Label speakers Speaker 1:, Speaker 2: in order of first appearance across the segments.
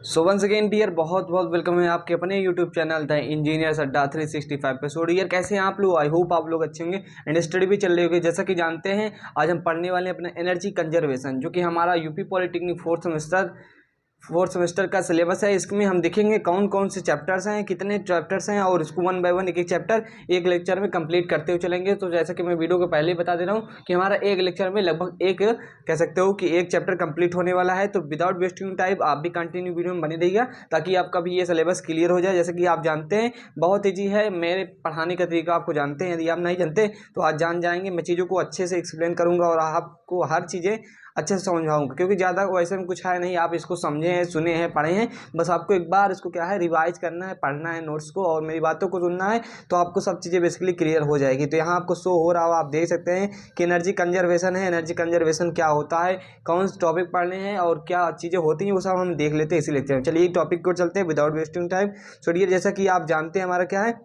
Speaker 1: So once again dear बहुत बहुत welcome है आपके अपने यूट्यूब चैनल द इंजीनियर्स अड्डा 365 पे। सो डियर कैसे हैं आप लोग। आई होप आप लोग अच्छे होंगे एंड स्टडी भी चल रही होगी। जैसा कि जानते हैं आज हम पढ़ने वाले हैं अपना एनर्जी कंजर्वेशन, जो कि हमारा यूपी पॉलिटेक्निक फोर्थ सेमेस्टर का सिलेबस है। इसमें हम देखेंगे कौन कौन से चैप्टर्स हैं, कितने चैप्टर्स हैं, और इसको वन बाय वन एक एक चैप्टर एक लेक्चर में कंप्लीट करते हुए चलेंगे। तो जैसा कि मैं वीडियो को पहले ही बता दे रहा हूँ कि हमारा एक लेक्चर में लगभग एक कह सकते हो कि एक चैप्टर कंप्लीट होने वाला है। तो विदाउट वेस्टिंग टाइम आप भी कंटिन्यू वीडियो में बने रहिएगा ताकि आपका भी ये सिलेबस क्लियर हो जाए। जैसे कि आप जानते हैं बहुत ईजी है, मेरे पढ़ाने का तरीका आपको जानते हैं। यदि आप नहीं जानते तो आज जान जाएंगे। मैं चीज़ों को अच्छे से एक्सप्लेन करूँगा और आपको हर चीज़ें अच्छे से समझाऊंगा, क्योंकि ज़्यादा वैसे में कुछ है नहीं। आप इसको समझे हैं, सुने हैं, पढ़े हैं, बस आपको एक बार इसको क्या है रिवाइज करना है, पढ़ना है नोट्स को और मेरी बातों को सुनना है, तो आपको सब चीज़ें बेसिकली क्लियर हो जाएगी। तो यहाँ आपको शो हो रहा हो, आप देख सकते हैं कि एनर्जी कंजर्वेशन है। एनर्जी कंजर्वेशन क्या होता है, कौन से टॉपिक पढ़ने हैं और क्या चीज़ें होती हैं, वो सब हम देख लेते हैं इसी लेक्चर में। चलिए टॉपिक को चलते हैं without wasting time. So dear जैसा कि आप जानते हैं हमारा क्या है,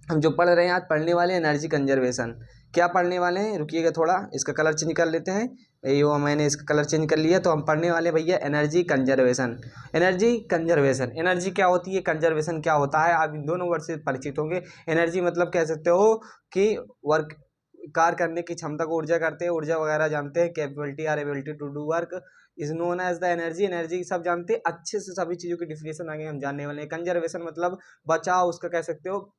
Speaker 1: हम जो पढ़ रहे हैं आज पढ़ने वाले हैं एनर्जी कंजर्वेशन। क्या पढ़ने वाले हैं, रुकिएगा थोड़ा, इसका कलर चेंज कर लेते हैं। ये वो मैंने इसका कलर चेंज कर लिया। तो हम पढ़ने वाले भैया energy conservation. Energy conservation, energy क्या होती है, कंजर्वेशन क्या होता है, आप इन दोनों वर्ड से परिचित होंगे। एनर्जी मतलब कह सकते हो कि वर्क, कार्य करने की क्षमता को ऊर्जा करते हैं, ऊर्जा वगैरह जानते हैं। Capability or ability to do work is known as the energy. Energy सब जानते हैं अच्छे से, सभी चीज़ों की डिफिनेशन आगे हम जानने वाले हैं। कंजर्वेशन मतलब बचाव, उसका कह सकते हो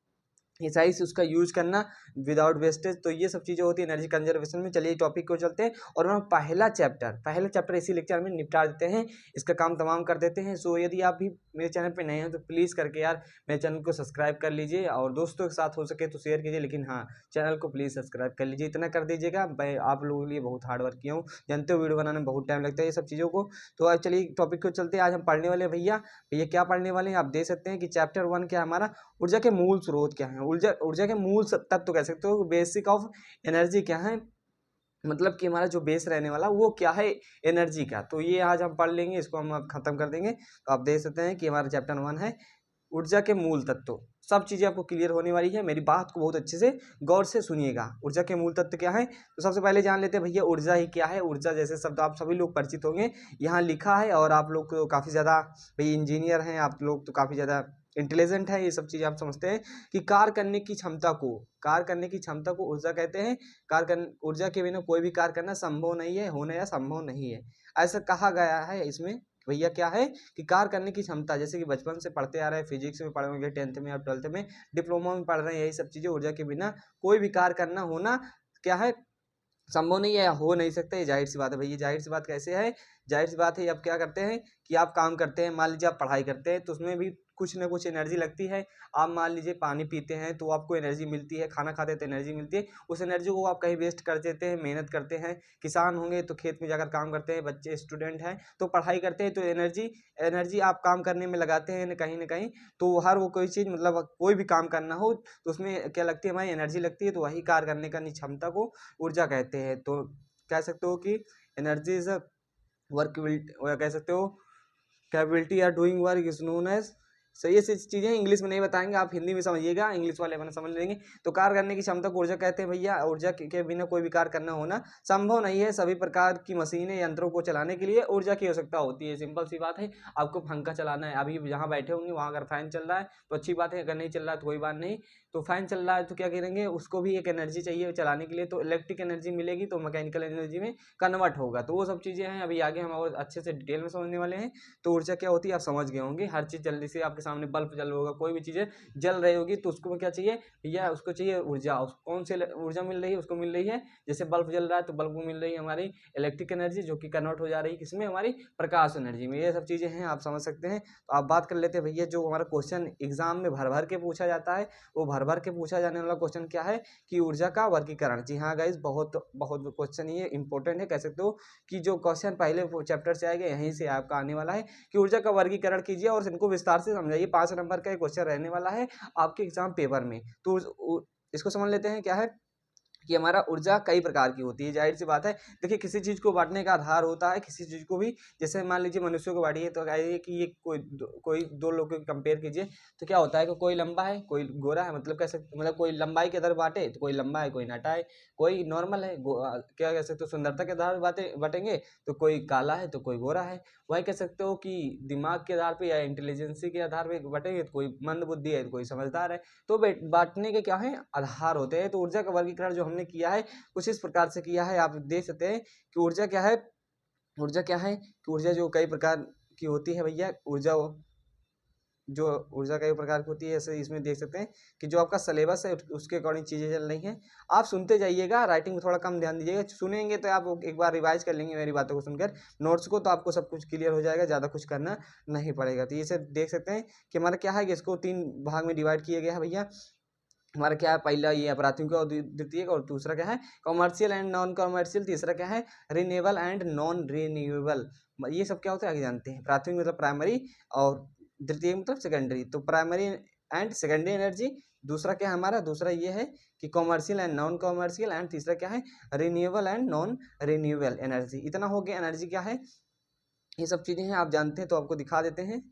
Speaker 1: सही से उसका यूज करना विदाउट वेस्टेज। तो ये सब चीज़ें होती है एनर्जी कंजर्वेशन में। चलिए टॉपिक को चलते हैं और हम पहला चैप्टर इसी लेक्चर में निपटा देते हैं, इसका काम तमाम कर देते हैं। सो यदि आप भी मेरे चैनल पे नए हैं तो प्लीज़ करके यार मेरे चैनल को सब्सक्राइब कर लीजिए और दोस्तों के साथ हो सके तो शेयर कीजिए, लेकिन हाँ चैनल को प्लीज़ सब्सक्राइब कर लीजिए, इतना कर दीजिएगा। मैं आप लोगों के लिए बहुत हार्ड वर्क किया हूँ, जानते हो वीडियो बनाने में बहुत टाइम लगता है ये सब चीज़ों को। तो आज चलिए टॉपिक को चलते हैं। आज हम पढ़ने वाले भैया भैया क्या पढ़ने वाले हैं, आप देख सकते हैं कि चैप्टर 1 क्या हमारा, ऊर्जा के मूल स्रोत क्या है। ऊर्जा ऊर्जा के मूल तत्व कह सकते हो, बेसिक ऑफ एनर्जी क्या है, मतलब कि हमारा जो बेस रहने वाला वो क्या है एनर्जी का। तो ये आज हम पढ़ लेंगे, इसको हम अब खत्म कर देंगे। तो आप देख सकते हैं कि हमारा चैप्टर 1 है ऊर्जा के मूल तत्व। सब चीज़ें आपको क्लियर होने वाली है, मेरी बात को बहुत अच्छे से गौर से सुनिएगा। ऊर्जा के मूल तत्व क्या है, तो सबसे पहले जान लेते हैं भैया ऊर्जा ही क्या है। ऊर्जा जैसे शब्द आप सभी लोग परिचित होंगे, यहाँ लिखा है और आप लोग तो काफ़ी ज़्यादा भाई इंजीनियर हैं, आप लोग तो काफ़ी ज़्यादा इंटेलिजेंट है, ये सब चीज़ें आप समझते हैं कि कार्य करने की क्षमता को ऊर्जा कहते हैं। ऊर्जा के बिना कोई भी कार्य करना संभव नहीं है, होना या संभव नहीं है, ऐसा कहा गया है इसमें। भैया क्या है कि कार्य करने की क्षमता, जैसे कि बचपन से पढ़ते आ रहे हैं, फिजिक्स में पढ़े होंगे, 10th में या 12th में, डिप्लोमा में पढ़ रहे हैं, यही सब चीज़ें ऊर्जा के बिना कोई भी कार्य करना होना क्या है संभव नहीं है या हो नहीं सकता। ये जाहिर सी बात है भैया, जाहिर सी बात कैसे है, जाहिर सी बात है। अब क्या करते हैं कि आप काम करते हैं, मान लीजिए आप पढ़ाई करते हैं तो उसमें भी कुछ ना कुछ एनर्जी लगती है। आप मान लीजिए पानी पीते हैं तो आपको एनर्जी मिलती है, खाना खाते हैं तो एनर्जी मिलती है, उस एनर्जी को आप कहीं वेस्ट कर देते हैं, मेहनत करते हैं। किसान होंगे तो खेत में जाकर काम करते हैं, बच्चे स्टूडेंट हैं तो पढ़ाई करते हैं, तो एनर्जी एनर्जी आप काम करने में लगाते हैं ना कहीं। तो हर वो कोई चीज़ मतलब कोई भी काम करना हो तो उसमें क्या लगती है, हमारी एनर्जी लगती है, तो वही कार्य करने का क्षमता को ऊर्जा कहते हैं। तो कह सकते हो कि एनर्जी इज वर्क, कह सकते हो कैपेबिलिटी या doing work is known as. सही ऐसी चीज़ें इंग्लिश में नहीं बताएंगे, आप हिंदी में समझिएगा, इंग्लिश वाले अपना समझ लेंगे। तो कार्य करने की क्षमता को ऊर्जा कहते हैं भैया। ऊर्जा के बिना कोई भी कार्य करना होना संभव नहीं है। सभी प्रकार की मशीनें यंत्रों को चलाने के लिए ऊर्जा की आवश्यकता होती है, सिंपल सी बात है। आपको पंखा चलाना है, अभी जहाँ बैठे होंगे वहाँ अगर फैन चल रहा है तो अच्छी बात है, अगर नहीं चल रहा है तो कोई बात नहीं। तो फैन चल रहा है तो क्या करेंगे, उसको भी एक एनर्जी चाहिए चलाने के लिए, तो इलेक्ट्रिक एनर्जी मिलेगी तो मैकेनिकल एनर्जी में कन्वर्ट होगा। तो वो सब चीज़ें हैं, अभी आगे हम और अच्छे से डिटेल में समझने वाले हैं। तो ऊर्जा क्या होती है आप समझ गए होंगे, हर चीज़ जल्दी से आपके सामने बल्ब जल होगा, कोई भी चीज़ें जल रही होगी तो उसको क्या चाहिए भैया, उसको चाहिए ऊर्जा। कौन से ऊर्जा मिल रही है, उसको मिल रही है, जैसे बल्ब जल रहा है तो बल्ब को मिल रही है हमारी इलेक्ट्रिक एनर्जी, जो कि कन्वर्ट हो जा रही है किसमें, हमारी प्रकाश एनर्जी में। ये सब चीज़ें हैं, आप समझ सकते हैं। तो आप बात कर लेते हैं भैया, जो हमारा क्वेश्चन एग्जाम में भर भर के पूछा जाता है, वो भर भर के पूछा जाने वाला क्वेश्चन क्या है कि ऊर्जा का वर्गीकरण। जी हाँ गाइज, बहुत बहुत क्वेश्चन ये इंपॉर्टेंट है, कह सकते हो कि जो क्वेश्चन पहले चैप्टर से आएगा यहीं से आपका आने वाला है कि ऊर्जा का वर्गीकरण कीजिए और इनको विस्तार से समझाइए। 5 नंबर का एक क्वेश्चन रहने वाला है आपके एग्जाम पेपर में। तो इसको समझ लेते हैं क्या है कि हमारा ऊर्जा कई प्रकार की होती है। जाहिर सी बात है, देखिए किसी चीज़ को बांटने का आधार होता है, किसी चीज़ को भी, जैसे मान लीजिए मनुष्यों को बांटिए तो कहिए कि ये कोई दो लोगों को कंपेयर कीजिए, तो क्या होता है कि कोई लंबा है कोई गोरा है, मतलब कैसे, मतलब कोई लंबाई के आधार बांटे तो कोई लंबा है कोई नाटा है, कोई नॉर्मल है, क्या कह सकते हो, सुंदरता के आधार बांटेंगे तो कोई काला है तो कोई गोरा है। वही कह सकते हो कि दिमाग के आधार पे या इंटेलिजेंसी के आधार पे बांटेंगे तो कोई मंद बुद्धि है तो कोई समझदार है। तो बांटने के क्या है, आधार होते हैं। तो ऊर्जा का वर्गीकरण जो हमने किया है कुछ इस प्रकार से किया है, आप देख सकते हैं कि ऊर्जा क्या है। ऊर्जा क्या है कि ऊर्जा जो कई प्रकार की होती है भैया, ऊर्जा जो ऊर्जा कई प्रकार की होती है, ऐसे इसमें देख सकते हैं कि जो आपका सिलेबस है उसके अकॉर्डिंग चीज़ें चल रही हैं। आप सुनते जाइएगा, राइटिंग में थोड़ा कम ध्यान दीजिएगा, सुनेंगे तो आप एक बार रिवाइज कर लेंगे मेरी बातों को सुनकर, नोट्स को, तो आपको सब कुछ क्लियर हो जाएगा, ज़्यादा कुछ करना नहीं पड़ेगा। तो ये सब देख सकते हैं कि हमारा क्या है कि इसको 3 भाग में डिवाइड किया गया है भैया। हमारा क्या है, पहला ये है प्राथमिक और द्वितीयक, और दूसरा क्या है कॉमर्शियल एंड नॉन कॉमर्शियल, तीसरा क्या है रिन्यूएबल एंड नॉन रिन्यूएबल। ये सब क्या होता है आगे जानते हैं। प्राथमिक मतलब प्राइमरी और द्वितीयक मतलब सेकेंडरी। तो प्राइमरी एंड सेकेंडरी एनर्जी, दूसरा क्या है हमारा, दूसरा ये है कि commercial and non commercial, and तीसरा क्या है renewable and non renewable energy. इतना हो गया एनर्जी क्या है, ये सब चीज़ें हैं आप जानते हैं, तो आपको दिखा देते हैं।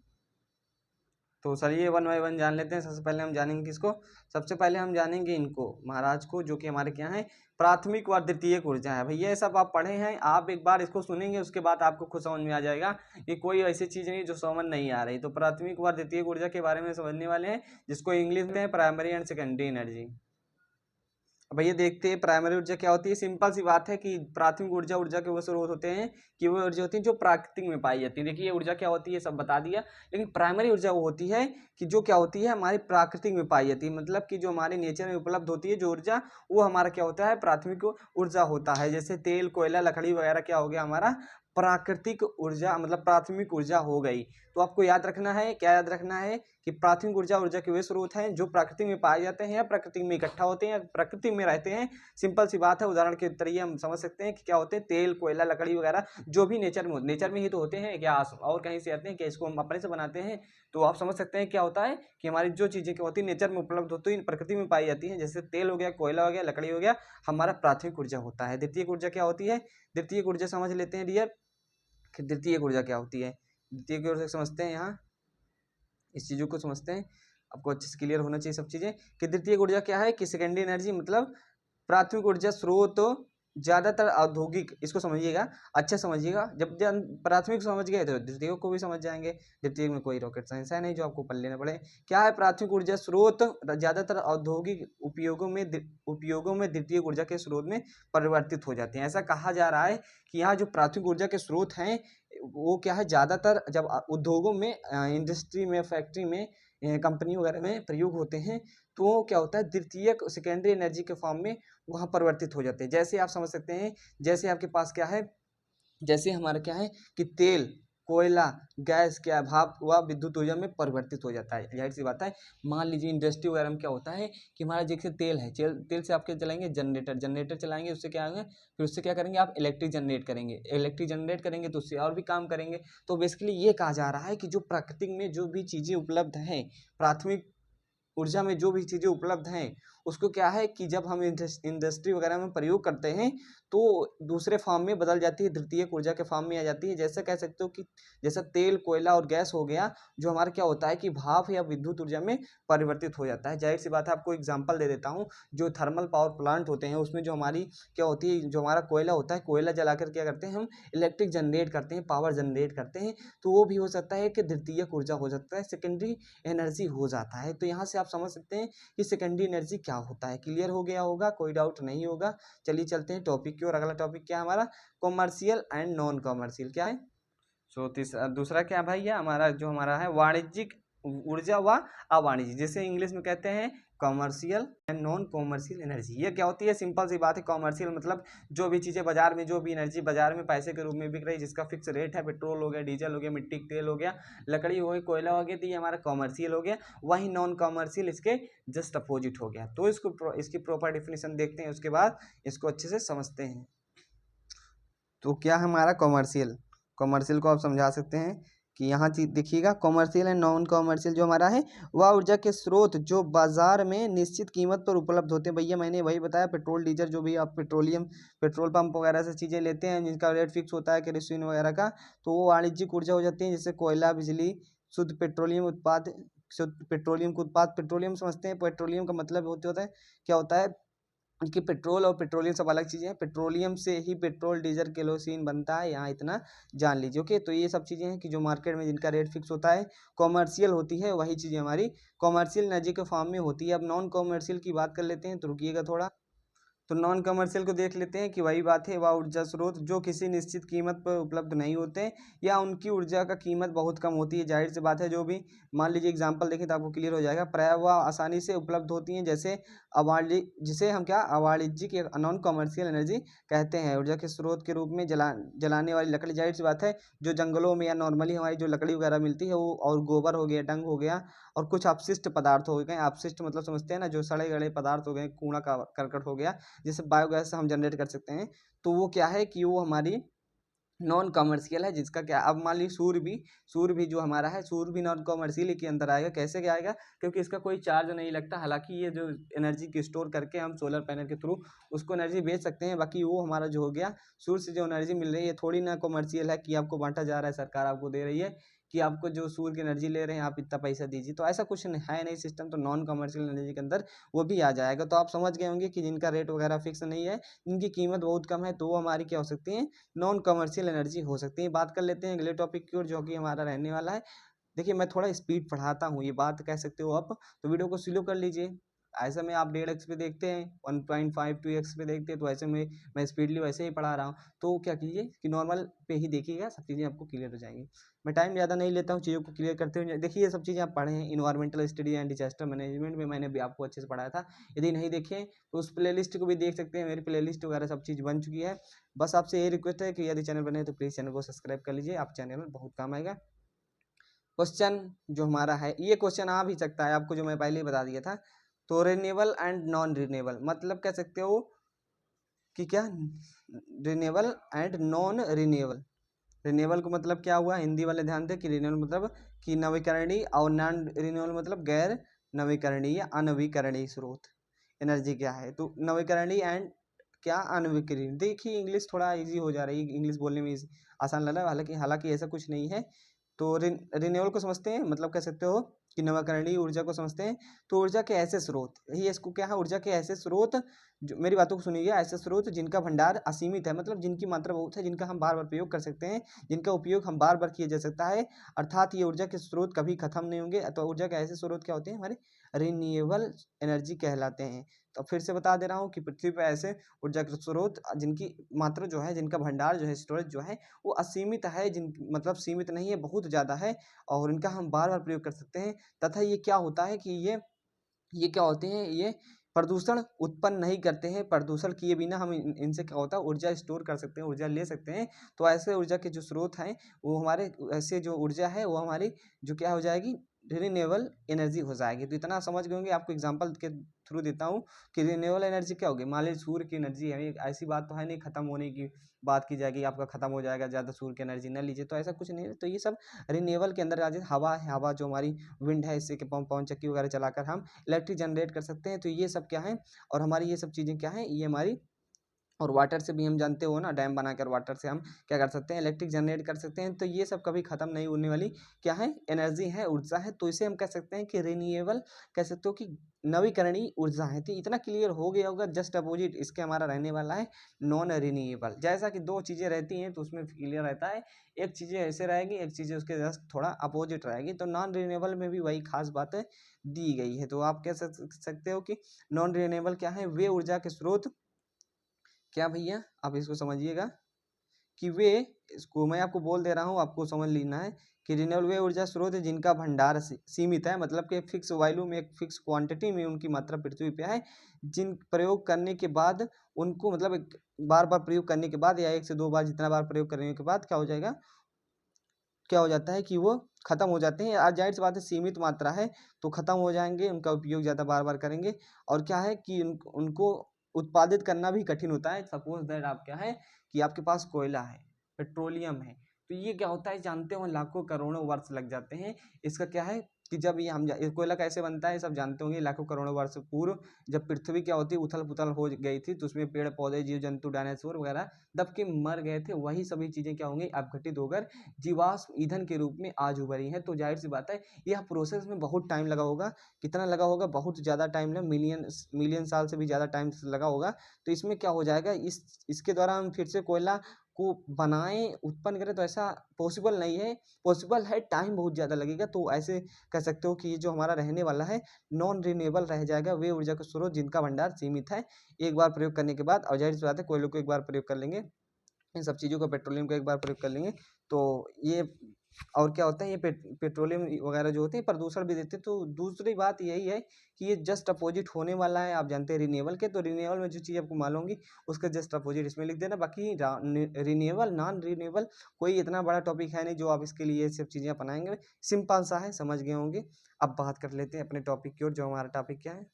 Speaker 1: तो चलिए वन बाय वन जान लेते हैं। सबसे पहले हम जानेंगे किसको, सबसे पहले हम जानेंगे इनको महाराज को, जो कि हमारे क्या है प्राथमिक व द्वितीयक ऊर्जा है। भैया ये सब आप पढ़े हैं, आप एक बार इसको सुनेंगे उसके बाद आपको खुद समझ में आ जाएगा कि कोई ऐसी चीज़ नहीं जो समझ नहीं आ रही। तो प्राथमिक व द्वितीयक ऊर्जा के बारे में समझने वाले हैं, जिसको इंग्लिश में प्राइमरी एंड सेकेंडरी एनर्जी। भैया देखते हैं प्राइमरी ऊर्जा क्या होती है। सिंपल सी बात है कि प्राथमिक ऊर्जा ऊर्जा के वो स्रोत होते हैं कि वो ऊर्जा होती है जो प्राकृतिक में पाई जाती है। देखिए ये ऊर्जा क्या होती है सब बता दिया, लेकिन प्राइमरी ऊर्जा वो होती है कि जो क्या होती है हमारी प्राकृतिक में पाई जाती है, मतलब कि जो हमारे नेचर में उपलब्ध होती है जो ऊर्जा, वो हमारा क्या होता है प्राथमिक ऊर्जा होता है। जैसे तेल कोयला लकड़ी वगैरह क्या हो गया हमारा प्राकृतिक ऊर्जा, मतलब प्राथमिक ऊर्जा हो गई। तो आपको याद रखना है, क्या याद रखना है कि प्राथमिक ऊर्जा ऊर्जा के वे स्रोत हैं जो प्रकृति में पाए जाते हैं या प्रकृति में इकट्ठा होते हैं या प्रकृति में रहते हैं। सिंपल सी बात है, उदाहरण के तरीके हम समझ सकते हैं कि क्या होते हैं तेल कोयला लकड़ी वगैरह जो भी नेचर में ही तो होते हैं, क्या और कहीं से आते हैं, क्या इसको हम अपने से बनाते हैं। तो आप समझ सकते हैं क्या होता है कि हमारी जो चीज़ें क्या होती है नेचर में उपलब्ध होती है प्रकृति में पाई जाती हैं, जैसे तेल हो गया कोयला हो गया लकड़ी हो गया, हमारा प्राथमिक ऊर्जा होता है। द्वितीयक ऊर्जा क्या होती है, द्वितीयक ऊर्जा समझ लेते हैं डियर कि द्वितीयक ऊर्जा क्या होती है। द्वितीयक ऊर्जा समझते हैं, यहाँ इस चीज़ों को समझते हैं, आपको अच्छे से क्लियर होना चाहिए सब चीज़ें कि द्वितीयक ऊर्जा क्या है कि सेकेंडरी एनर्जी मतलब प्राथमिक ऊर्जा स्रोत ज़्यादातर औद्योगिक, इसको समझिएगा अच्छा समझिएगा, जब प्राथमिक समझ गए तो द्वितीयक को भी समझ जाएंगे। द्वितीयक में कोई रॉकेट साइंस है नहीं जो आपको पढ़ लेना पड़े। क्या है प्राथमिक ऊर्जा स्रोत ज़्यादातर औद्योगिक उपयोगों में द्वितीयक ऊर्जा के स्रोत में परिवर्तित हो जाते हैं। ऐसा कहा जा रहा है कि यहाँ जो प्राथमिक ऊर्जा के स्रोत हैं वो क्या है ज़्यादातर जब उद्योगों में इंडस्ट्री में फैक्ट्री में कंपनी वगैरह में प्रयोग होते हैं, तो वो क्या होता है द्वितीयक सेकेंडरी एनर्जी के फॉर्म में वहाँ परिवर्तित हो जाते हैं। जैसे आप समझ सकते हैं, जैसे आपके पास क्या है, जैसे हमारा क्या है कि तेल कोयला गैस क्या भाप हुआ विद्युत ऊर्जा में परिवर्तित हो जाता है। जाहिर सी बात है, मान लीजिए इंडस्ट्री वगैरह में क्या होता है कि हमारा जैसे तेल है, तेल से आप क्या चलाएंगे जनरेटर चलाएंगे, उससे क्या होगा फिर उससे क्या करेंगे आप इलेक्ट्रिक जनरेट करेंगे तो उससे और भी काम करेंगे। तो बेसिकली ये कहा जा रहा है कि जो प्राकृतिक में जो भी चीज़ें उपलब्ध हैं, प्राथमिक ऊर्जा में जो भी चीज़ें उपलब्ध हैं, उसको क्या है कि जब हम इंडस्ट्री वगैरह में प्रयोग करते हैं तो दूसरे फॉर्म में बदल जाती है, द्वितीयक ऊर्जा के फॉर्म में आ जाती है। जैसे कह सकते हो कि जैसा तेल कोयला और गैस हो गया, जो हमारा क्या होता है कि भाप या विद्युत ऊर्जा में परिवर्तित हो जाता है। जाहिर सी बात है, आपको एग्जाम्पल दे देता हूँ, जो थर्मल पावर प्लांट होते हैं उसमें जो हमारी क्या होती है, जो हमारा कोयला होता है, कोयला जलाकर क्या करते हैं हम इलेक्ट्रिक जनरेट करते हैं, पावर जनरेट करते हैं। तो वो भी हो सकता है कि द्वितीयक ऊर्जा हो सकता है, सेकेंडरी एनर्जी हो जाता है। तो यहाँ से आप समझ सकते हैं कि सेकेंडरी एनर्जी क्या होता है। क्लियर हो गया होगा, कोई डाउट नहीं होगा। चलिए चलते हैं टॉपिक की ओर। अगला टॉपिक क्या है हमारा, कॉमर्शियल एंड नॉन कॉमर्शियल क्या है। सो तीसरा दूसरा क्या भाई है हमारा, जो हमारा है वाणिज्यिक ऊर्जा व अवाणिज्यिक, जैसे इंग्लिश में कहते हैं commercial and non commercial energy. ये क्या होती है, सिंपल सी बात है, कॉमर्शियल मतलब जो भी चीज़ें बाजार में, जो भी एनर्जी बाजार में पैसे के रूप में बिक रही है, जिसका फिक्स रेट है, पेट्रोल हो गया, डीजल हो गया, मिट्टी का तेल हो गया, लकड़ी हो गई, कोयला हो गया, तो ये हमारा कॉमर्शियल हो गया। वही नॉन कॉमर्शियल इसके जस्ट अपोजिट हो गया। तो इसकी प्रॉपर डिफिनेशन देखते हैं, उसके बाद इसको अच्छे से समझते हैं। तो क्या हमारा कॉमर्शियल को आप समझा सकते हैं कि यहाँ देखिएगा कॉमर्शियल एंड नॉन कॉमर्शियल जो हमारा है वह ऊर्जा के स्रोत जो बाजार में निश्चित कीमत पर उपलब्ध होते हैं। भैया मैंने वही बताया, पेट्रोल डीजल जो भी आप पेट्रोल पंप वगैरह से चीज़ें लेते हैं जिनका रेट फिक्स होता है केरोसिन वगैरह का, तो वो वाणिज्यिक ऊर्जा हो जाती है, जैसे कोयला, बिजली, शुद्ध पेट्रोलियम उत्पाद, शुद्ध पेट्रोलियम का उत्पाद। पेट्रोलियम समझते हैं, पेट्रोलियम का मतलब होता है क्या होता है कि पेट्रोल और पेट्रोलियम सब अलग चीज़ें हैं। पेट्रोलियम से ही पेट्रोल डीजल केरोसिन बनता है, यहाँ इतना जान लीजिए। ओके, तो ये सब चीज़ें हैं कि जो मार्केट में जिनका रेट फिक्स होता है, कॉमर्शियल होती है, वही चीज़ें हमारी कॉमर्शियल एनर्जी के फॉर्म में होती है। अब नॉन कॉमर्शियल की बात कर लेते हैं, तो रुकिएगा थोड़ा। तो नॉन कमर्शियल को देख लेते हैं कि वही बात है, वह ऊर्जा स्रोत जो किसी निश्चित कीमत पर उपलब्ध नहीं होते हैं या उनकी ऊर्जा का कीमत बहुत कम होती है। जाहिर सी बात है, जो भी मान लीजिए एग्जांपल देखें तो आपको क्लियर हो जाएगा। प्रायः वह आसानी से उपलब्ध होती हैं, जैसे जिसे हम क्या अवाणिज्यिक या नॉन कमर्शियल एनर्जी कहते हैं। ऊर्जा के स्रोत के रूप में जलाने वाली लकड़ी, जाहिर सी बात है जो जंगलों में या नॉर्मली हमारी जो लकड़ी वगैरह मिलती है वो, और गोबर हो गया, डंग हो गया, और कुछ अपशिष्ट पदार्थ हो गए। अपशिष्ट मतलब समझते हैं ना, जो सड़े गले पदार्थ हो गए, कूड़ा करकट हो गया, जिससे बायोगैस से हम जनरेट कर सकते हैं। तो वो क्या है कि वो हमारी नॉन कमर्शियल है, जिसका क्या, अब मान लीजिए सूर्य भी जो हमारा है, सूर्य भी नॉन कमर्शियल के अंदर आएगा। कैसे क्या आएगा? क्योंकि इसका कोई चार्ज नहीं लगता। हालांकि ये जो एनर्जी की स्टोर करके हम सोलर पैनल के थ्रू उसको एनर्जी बेच सकते हैं। बाकी वो हमारा जो हो गया, सूर्य से जो एनर्जी मिल रही है, थोड़ी ना कमर्शियल है कि आपको बांटा जा रहा है, सरकार आपको दे रही है कि आपको जो सूर्य की एनर्जी ले रहे हैं आप इतना पैसा दीजिए। तो ऐसा कुछ है नहीं सिस्टम। तो नॉन कमर्शियल एनर्जी के अंदर वो भी आ जाएगा। तो आप समझ गए होंगे कि जिनका रेट वगैरह फिक्स नहीं है, जिनकी कीमत बहुत कम है, तो वो हमारी क्या हो सकती है, नॉन कमर्शियल एनर्जी हो सकती है। बात कर लेते हैं अगले टॉपिक की ओर, जो कि हमारा रहने वाला है। देखिए मैं थोड़ा स्पीड बढ़ाता हूँ, ये बात कह सकते हो आप, तो वीडियो को स्लो कर लीजिए। ऐसे में आप 1.5x पे देखते हैं, 1.5 2x पे देखते हैं, तो ऐसे में मैं स्पीडली वैसे ही पढ़ा रहा हूँ। तो क्या कीजिए कि नॉर्मल पे ही देखिएगा, सब चीज़ें आपको क्लियर हो जाएंगी। मैं टाइम ज़्यादा नहीं लेता हूँ चीज़ों को क्लियर करते हुए। देखिए ये सब चीज़ें आप पढ़े हैं, environmental study and disaster management में मैंने भी आपको अच्छे से पढ़ाया था। यदि नहीं देखे तो उस प्लेलिस्ट को भी देख सकते हैं, मेरी प्लेलिस्ट वगैरह सब चीज़ बन चुकी है। बस आपसे ये रिक्वेस्ट है कि यदि चैनल बने तो प्लीज़ चैनल को सब्सक्राइब कर लीजिए, आप चैनल में बहुत काम आएगा। क्वेश्चन जो हमारा है, ये क्वेश्चन आ भी सकता है आपको, जो मैं पहले ही बता दिया था। तो रिन्यूएबल एंड नॉन रिन्यूएबल मतलब कह सकते हो कि क्या, renewable and non renewable. Renewable को मतलब क्या हुआ, हिंदी वाले ध्यान दें कि रिन्यूएबल मतलब कि नवीकरणीय, और नॉन रिन्यूएबल मतलब गैर नवीकरणीय या अनवीकरणीय स्रोत एनर्जी क्या है। तो नवीकरणीय एंड क्या, अनवीकरणीय। देखिए इंग्लिश थोड़ा इजी हो जा रही है, इंग्लिश बोलने में आसान लग रहा है, हालांकि हालांकि ऐसा कुछ नहीं है। तो रिन्यूएबल को समझते हैं, मतलब कह सकते हो कि नवीकरणीय ऊर्जा को समझते हैं। तो ऊर्जा के ऐसे स्रोत, यही इसको क्या है, ऊर्जा के ऐसे स्रोत, जो मेरी बातों को सुनिए, ऐसे स्रोत जिनका भंडार असीमित है, मतलब जिनकी मात्रा बहुत है, जिनका हम बार बार प्रयोग कर सकते हैं, जिनका उपयोग हम बार बार किया जा सकता है, अर्थात ये ऊर्जा के स्रोत कभी खत्म नहीं होंगे। तो ऊर्जा के ऐसे स्रोत क्या होते हैं, हमारे रिन्यूएबल एनर्जी कहलाते हैं। तो फिर से बता दे रहा हूँ कि पृथ्वी पर ऐसे ऊर्जा के स्रोत जिनकी मात्रा जो है, जिनका भंडार जो है, स्टोरेज जो है, वो असीमित है, जिन मतलब सीमित नहीं है, बहुत ज़्यादा है, और इनका हम बार बार प्रयोग कर सकते हैं। तथा ये क्या होता है कि ये क्या होते हैं, ये प्रदूषण उत्पन्न नहीं करते हैं। प्रदूषण किए बिना हम इनसे क्या होता है, ऊर्जा स्टोर कर सकते हैं, ऊर्जा ले सकते हैं। तो ऐसे ऊर्जा के जो स्रोत हैं, वो हमारे ऐसे जो ऊर्जा है वो हमारी जो क्या हो जाएगी, रिन्यूएबल एनर्जी हो जाएगी। तो इतना समझ गए होंगे। आपको एग्जांपल के थ्रू देता हूँ कि रिन्यूएबल एनर्जी क्या होगी। मान लीजिए सूर्य की एनर्जी है, ऐसी बात तो है नहीं खत्म होने की बात की जाएगी, आपका खत्म हो जाएगा ज़्यादा सूर्य की एनर्जी न लीजिए, तो ऐसा कुछ नहीं है। तो ये सब रिन्यूएबल के अंदर आ जाए। हवा है, हवा जो हमारी विंड है, इससे कि पवन चक्की वगैरह चलाकर हम इलेक्ट्रिक जनरेट कर सकते हैं। तो ये सब क्या है, और हमारी ये सब चीज़ें क्या हैं, ये हमारी, और वाटर से भी हम जानते हो ना, डैम बनाकर वाटर से हम क्या कर सकते हैं, इलेक्ट्रिक जनरेट कर सकते हैं। तो ये सब कभी खत्म नहीं होने वाली क्या है, एनर्जी है, ऊर्जा है। तो इसे हम कह सकते हैं कि रिन्यूएबल, कह सकते हो कि नवीकरणीय ऊर्जा है। तो इतना क्लियर हो गया होगा। जस्ट अपोजिट इसके हमारा रहने वाला है नॉन रिन्यूएबल। जैसा कि दो चीज़ें रहती हैं तो उसमें क्लियर रहता है, एक चीज़ें ऐसे रहेगी, एक चीज़ें उसके जस्ट थोड़ा अपोजिट रहेगी। तो नॉन रिन्यूएबल में भी वही खास बातें दी गई है। तो आप कह सकते हो कि नॉन रिन्यूएबल क्या है, वे ऊर्जा के स्रोत क्या भैया, आप इसको समझिएगा कि वे, इसको मैं आपको बोल दे रहा हूँ, आपको समझ लेना है कि रिन्यूएबल वे ऊर्जा स्रोत है जिनका भंडार सीमित है, मतलब कि फिक्स वॉल्यूम में, एक फिक्स क्वांटिटी में उनकी मात्रा पृथ्वी पे है, जिन प्रयोग करने के बाद उनको, मतलब बार बार प्रयोग करने के बाद, या 1 से 2 बार जितना बार प्रयोग करने के बाद क्या हो जाएगा, क्या हो जाता है कि वो खत्म हो जाते हैं। आज जाहिर सी बात है, सीमित मात्रा है तो खत्म हो जाएंगे, उनका उपयोग ज़्यादा बार बार करेंगे। और क्या है कि उनको उत्पादित करना भी कठिन होता है। सपोज दैट आप क्या है कि आपके पास कोयला है, पेट्रोलियम है, तो ये क्या होता है जानते हो, लाखों करोड़ों वर्ष लग जाते हैं। इसका क्या है कि जब ये हम कोयला कैसे बनता है सब जानते होंगे, लाखों करोड़ों वर्ष पूर्व जब पृथ्वी क्या होती है उथल पुथल हो गई थी, तो उसमें पेड़ पौधे जीव जंतु डायनासोर वगैरह दब के मर गए थे, वही सभी चीज़ें क्या होंगी अपघटित होकर जीवाश्म ईंधन के रूप में आज उभरी हैं। तो जाहिर सी बात है यह प्रोसेस में बहुत टाइम लगा होगा। कितना लगा होगा? बहुत ज़्यादा टाइम लगा, मिलियन साल से भी ज़्यादा टाइम लगा होगा। तो इसमें क्या हो जाएगा, इसके द्वारा हम फिर से कोयला को बनाएं, उत्पन्न करें, तो ऐसा पॉसिबल नहीं है। पॉसिबल है, टाइम बहुत ज़्यादा लगेगा। तो ऐसे कह सकते हो कि ये जो हमारा रहने वाला है नॉन रिन्यूएबल रह जाएगा, वे ऊर्जा के स्रोत जिनका भंडार सीमित है एक बार प्रयोग करने के बाद। और जाहिर सी बात है कोयले को एक बार प्रयोग कर लेंगे, इन सब चीज़ों को, पेट्रोलियम को एक बार प्रयोग कर लेंगे तो ये, और क्या होता है ये पेट्रोलियम वगैरह जो होते हैं प्रदूषण भी देते हैं। तो दूसरी बात यही है कि ये जस्ट अपोजिट होने वाला है। आप जानते हैं रिन्यूएबल के, तो रिन्यूएबल में जो चीज़ आपको मालूम होगी उसका जस्ट अपोजिट इसमें लिख देना। बाकी रिन्यूएबल नॉन रिन्यूएबल कोई इतना बड़ा टॉपिक है नहीं जो आप इसके लिए सब चीज़ें अपनाएंगे, सिंपल सा है, समझ गए होंगे। अब बात कर लेते हैं अपने टॉपिक की ओर, जो हमारा टॉपिक क्या है।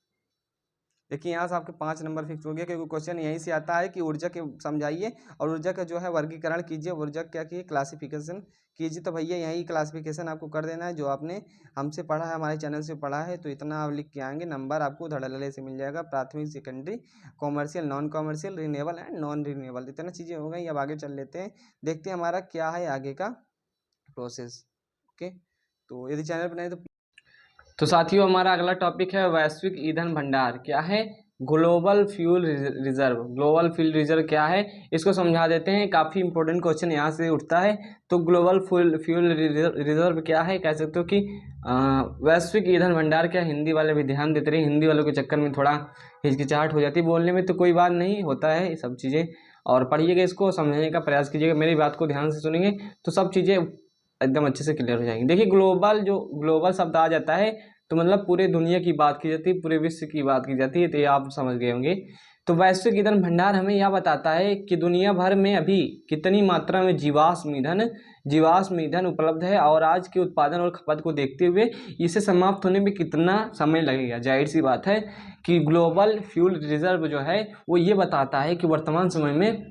Speaker 1: देखिए यहाँ से आपके 5 नंबर फिक्स हो गया, क्योंकि क्वेश्चन यहीं से आता है कि ऊर्जा के समझाइए और ऊर्जा का जो है वर्गीकरण कीजिए, ऊर्जा क्या की क्लासिफिकेशन कीजिए। तो भैया यही क्लासिफिकेशन आपको कर देना है जो आपने हमसे पढ़ा है, हमारे चैनल से पढ़ा है। तो इतना आप लिख के आएंगे, नंबर आपको धड़ल्ले से मिल जाएगा। प्राथमिक, secondary, commercial, non commercial, renewable and non renewable, इतना चीज़ें हो गई। अब आगे चल लेते हैं, देखते हैं हमारा क्या है आगे का प्रोसेस। ओके, तो यदि चैनल पर नहीं तो साथियों हमारा अगला टॉपिक है वैश्विक ईंधन भंडार। क्या है? Global fuel reserve. Global fuel reserve क्या है इसको समझा देते हैं, काफ़ी इंपॉर्टेंट क्वेश्चन यहाँ से उठता है। तो ग्लोबल फ्यूल रिजर्व क्या है, कह सकते हो कि वैश्विक ईंधन भंडार। क्या हिंदी वाले भी ध्यान देते रहे, हिंदी वालों के चक्कर में थोड़ा हिचकिचाहट हो जाती है बोलने में, तो कोई बात नहीं, होता है ये सब चीज़ें। और पढ़िएगा, इसको समझने का प्रयास कीजिएगा, मेरी बात को ध्यान से सुनेंगे तो सब चीज़ें एकदम अच्छे से क्लियर हो जाएंगी। देखिए ग्लोबल शब्द आ जाता है तो मतलब पूरे दुनिया की बात की जाती है, पूरे विश्व की बात की जाती है, तो ये आप समझ गए होंगे। तो वैश्विक ईंधन भंडार हमें यह बताता है कि दुनिया भर में अभी कितनी मात्रा में जीवाश्म ईंधन उपलब्ध है, और आज के उत्पादन और खपत को देखते हुए इसे समाप्त होने में कितना समय लगेगा। जाहिर सी बात है कि ग्लोबल फ्यूल रिजर्व जो है वो ये बताता है कि वर्तमान समय में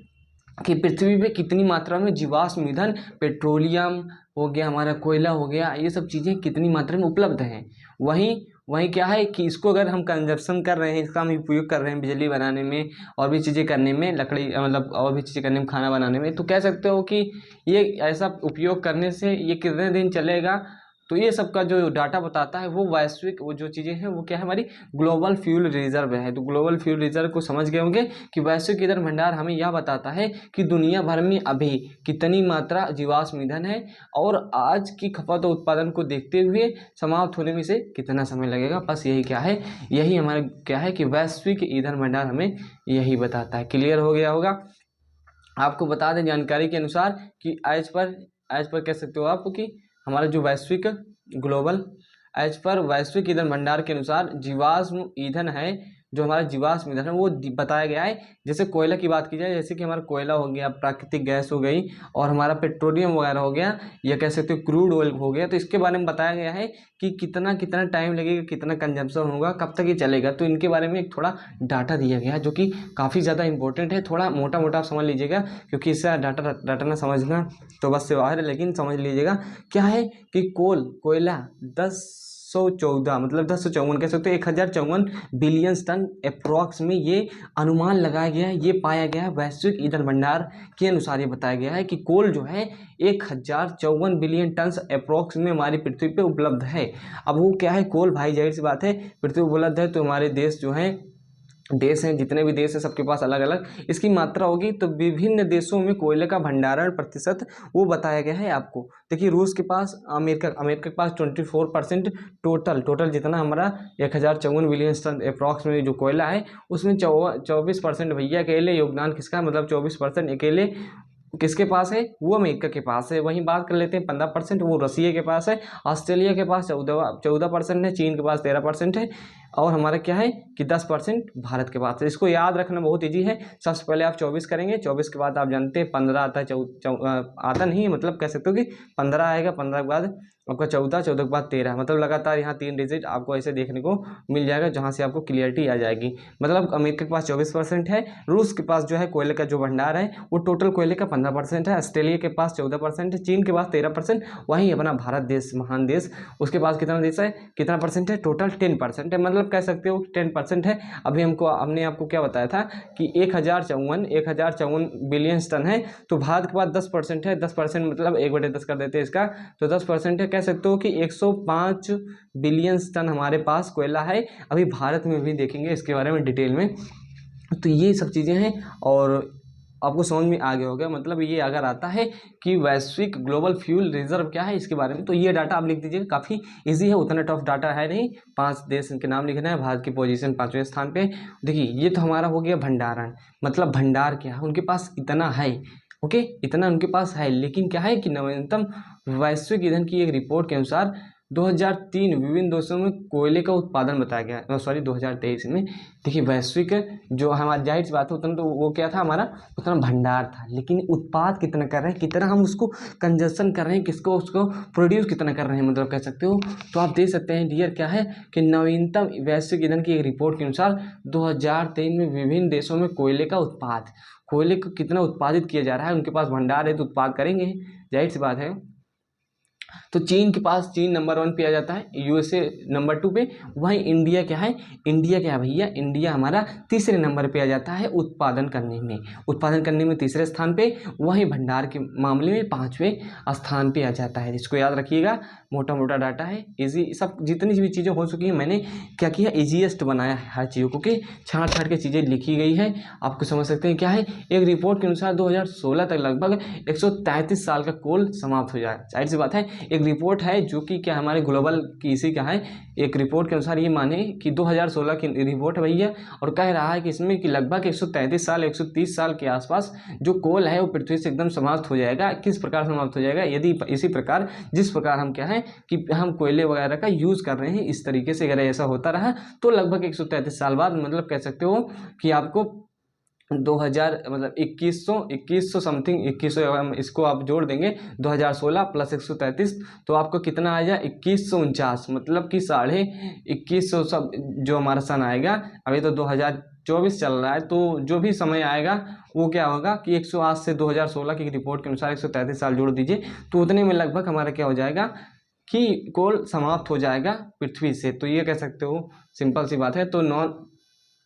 Speaker 1: कि पृथ्वी पे कितनी मात्रा में जीवाश्म ईंधन, पेट्रोलियम हो गया, हमारा कोयला हो गया, ये सब चीज़ें कितनी मात्रा में उपलब्ध हैं। वहीं क्या है कि इसको अगर हम कंजप्शन कर रहे हैं, इसका हम उपयोग कर रहे हैं बिजली बनाने में और भी चीज़ें करने में, लकड़ी मतलब और भी चीज़ें करने में, खाना बनाने में, तो कह सकते हो कि ये ऐसा उपयोग करने से ये कितने दिन चलेगा। तो ये सब का जो डाटा बताता है वो वैश्विक वो जो चीज़ें हैं वो क्या है, हमारी ग्लोबल फ्यूल रिजर्व है। तो ग्लोबल फ्यूल रिजर्व को समझ गए होंगे कि वैश्विक ईंधन भंडार हमें यह बताता है कि दुनिया भर में अभी कितनी मात्रा जीवाश्म ईंधन है, और आज की खपत और उत्पादन को देखते हुए समाप्त होने में से कितना समय लगेगा। बस यही क्या है, यही हमारा क्या है कि वैश्विक ईंधन भंडार हमें यही बताता है। क्लियर हो गया होगा। आपको बता दें जानकारी के अनुसार कि एज पर कह सकते हो आप कि हमारा जो एज पर वैश्विक ईंधन भंडार के अनुसार जीवाश्म ईंधन है, जो हमारा जीवाश्म ईंधन है वो बताया गया है। जैसे कोयला की बात की जाए, जैसे कि हमारा कोयला हो गया, प्राकृतिक गैस हो गई, और हमारा पेट्रोलियम वगैरह हो गया, या कह सकते हो क्रूड ऑयल हो गया, तो इसके बारे में बताया गया है कि कितना टाइम लगेगा, कितना कंजम्पशन होगा, कब तक ये चलेगा। तो इनके बारे में एक थोड़ा डाटा दिया गया है जो कि काफ़ी ज़्यादा इंपॉर्टेंट है। थोड़ा मोटा आप समझ लीजिएगा, क्योंकि इससे डाटा ना समझना तो बस से बाहर है, लेकिन समझ लीजिएगा क्या है कि कोयला 1014 मतलब 1054 कह सकते हो 1054 बिलियन टन अप्रॉक्स में ये अनुमान लगाया गया है, ये पाया गया है। वैश्विक ईंधन भंडार के अनुसार ये बताया गया है कि कोल जो है 1054 बिलियन टन अप्रॉक्स में हमारी पृथ्वी पे उपलब्ध है। अब वो क्या है कोल, भाई जाहिर सी बात है पृथ्वी उपलब्ध है तो हमारे देश जो है देश हैं, जितने भी देश हैं सबके पास अलग अलग इसकी मात्रा होगी। तो विभिन्न देशों में कोयले का भंडारण प्रतिशत वो बताया गया है आपको। देखिए रूस के पास, अमेरिका के पास 24% टोटल जितना हमारा 1054 बिलियन टन अप्रॉक्स में जो कोयला है उसमें 24% भैया अकेले योगदान किसका, मतलब 24% अकेले किसके पास है, वो अमेरिका के पास है। वहीं बात कर लेते हैं 15% वो रसिया के पास है, ऑस्ट्रेलिया के पास 14% है, चीन के पास 13% है, और हमारा क्या है कि 10% भारत के पास है। इसको याद रखना बहुत ईजी है। सबसे पहले आप 24 करेंगे, 24 के बाद आप जानते हैं 15 आता है, आता नहीं मतलब कह सकते हो कि 15 आएगा, 15 के बाद आपका 14, 14 के बाद 13, मतलब लगातार यहाँ 3 डिजिट आपको ऐसे देखने को मिल जाएगा, जहाँ से आपको क्लियरिटी आ जाएगी। मतलब अमेरिका के पास 24% है, रूस के पास जो है कोयले का जो भंडार है वो टोटल कोयले का 15% है, ऑस्ट्रेलिया के पास 14% है, चीन के पास 13%, वहीं अपना भारत देश महान देश, उसके पास कितना देश है, कितना परसेंट है, टोटल 10% है, मतलब कह सकते हो 10% है। अभी हमने आपको क्या बताया था कि 1054 बिलियन टन है, तो भारत के पास 10% है, 10% मतलब 1/10 कर देते हैं इसका, तो 10% है। कह सकते हो कि 105 बिलियन टन हमारे पास कोयला है। अभी भारत में भी देखेंगे इसके बारे में डिटेल में। तो ये सब चीज़ें हैं और आपको समझ में आ गया होगा। मतलब ये अगर आता है कि वैश्विक ग्लोबल फ्यूल रिजर्व क्या है इसके बारे में, तो ये डाटा आप लिख दीजिएगा, काफ़ी इजी है, उतना टफ डाटा है नहीं। 5 देश के नाम लिखना है, भारत की पोजीशन 5वें स्थान पे। देखिए ये तो हमारा हो गया भंडारण, मतलब भंडार क्या है, उनके पास इतना है, ओके, इतना उनके पास है। लेकिन क्या है कि नवीनतम वैश्विक ईंधन की एक रिपोर्ट के अनुसार 2003 विभिन्न देशों में कोयले का उत्पादन बताया गया, सॉरी 2023 में। देखिए वैश्विक जो हमारा जाहिर सी बात है उतना तो वो क्या था हमारा, उतना भंडार था, लेकिन उत्पाद कितना कर रहे हैं, कितना हम उसको कंजप्शन कर रहे हैं, किसको उसको प्रोड्यूस कितना कर रहे हैं, मतलब कह सकते हो। तो आप देख सकते हैं डियर क्या है कि नवीनतम वैश्विक ईंधन की एक रिपोर्ट के अनुसार 2003 में विभिन्न देशों में कोयले को कितना उत्पादित किया जा रहा है, उनके पास भंडार है तो उत्पाद करेंगे, जाहिर सी बात है। तो चीन नंबर 1 पे आ जाता है, यूएसए नंबर 2 पे, वहीं इंडिया क्या है भैया, इंडिया हमारा तीसरे नंबर पे आ जाता है उत्पादन करने में तीसरे स्थान पे, वहीं भंडार के मामले में 5वें स्थान पे आ जाता है। इसको याद रखिएगा, मोटा मोटा डाटा है, इजी, सब जितनी भी चीज़ें हो चुकी हैं मैंने क्या किया, ईजीएस्ट बनाया है हर चीज़ों को, कि छाँट के चीज़ें लिखी गई है, आपको समझ सकते हैं। क्या है, एक रिपोर्ट के अनुसार 2016 तक लगभग 133 साल का कोल समाप्त हो जाएगा, जाहिर सी बात है। एक रिपोर्ट है जो कि क्या हमारे ग्लोबल की इसी का है, एक रिपोर्ट के अनुसार ये माने कि 2016 की रिपोर्ट है भैया, और कह रहा है कि इसमें कि लगभग 130 साल के आसपास जो कोल है वो पृथ्वी से एकदम समाप्त हो जाएगा। किस प्रकार समाप्त हो जाएगा, यदि इसी प्रकार जिस प्रकार हम क्या है कि हम कोयले वगैरह का यूज़ कर रहे हैं, इस तरीके से अगर ऐसा होता रहा तो लगभग 133 साल बाद, मतलब कह सकते हो कि आपको 2000 मतलब 2100 समथिंग, 2100 इसको आप जोड़ देंगे 2016 प्लस 133, तो आपको कितना आएगा 2149, मतलब कि 2150 सब जो हमारा सन आएगा। अभी तो 2024 चल रहा है, तो जो भी समय आएगा वो क्या होगा कि 108 से 2016 की रिपोर्ट के अनुसार 133 साल जोड़ दीजिए, तो उतने में लगभग हमारा क्या हो जाएगा कि कोल समाप्त हो जाएगा पृथ्वी से। तो ये कह सकते हो, सिंपल सी बात है। तो